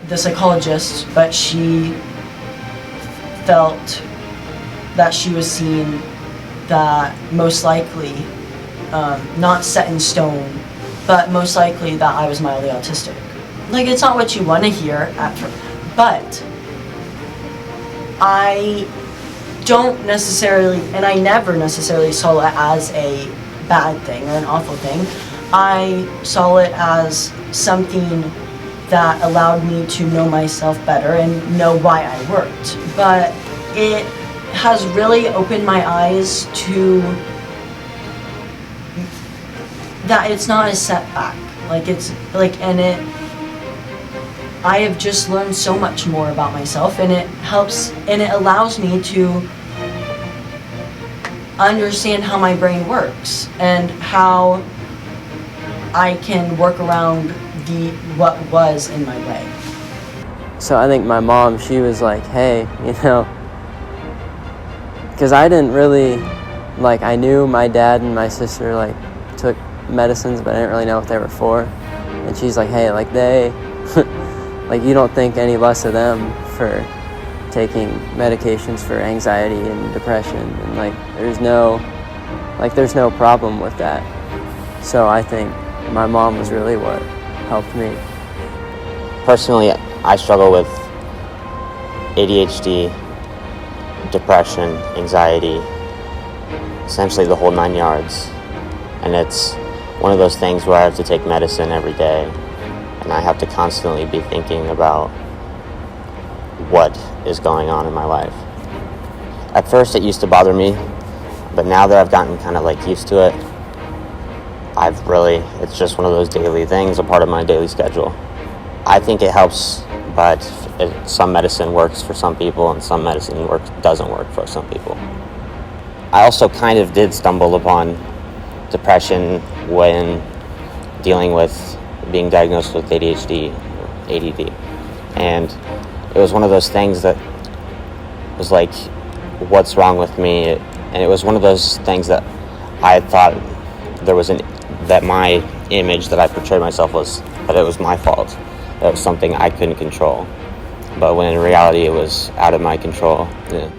the psychologist, but she felt that she was seeing that most likely, not set in stone, but most likely that I was mildly autistic. Like, it's not what you want to hear at first, but I don't necessarily, and I never necessarily saw it as a bad thing or an awful thing. I saw it as something that allowed me to know myself better and know why I worked. But it has really opened my eyes to that it's not a setback. Like, it's like, I have just learned so much more about myself, and it helps, and it allows me to understand how my brain works and how I can work around what was in my way. So I think my mom, she was like, hey, because I didn't really, I knew my dad and my sister, took medicines, but I didn't really know what they were for. And she's like, hey, they, you don't think any less of them for taking medications for anxiety and depression. And, there's no problem with that. So I think my mom was really what helped me. Personally, I struggle with ADHD, depression, anxiety, essentially the whole 9 yards. And it's one of those things where I have to take medicine every day, and I have to constantly be thinking about what is going on in my life. At first it used to bother me, but now that I've gotten kind of used to it, it's just one of those daily things, a part of my daily schedule. I think it helps, but some medicine works for some people and some medicine doesn't work for some people. I also kind of did stumble upon depression when dealing with being diagnosed with ADHD, ADD. And it was one of those things that was like, what's wrong with me? And it was one of those things that I thought that my image that I portrayed myself was that it was my fault. That it was something I couldn't control. But when in reality it was out of my control. Yeah.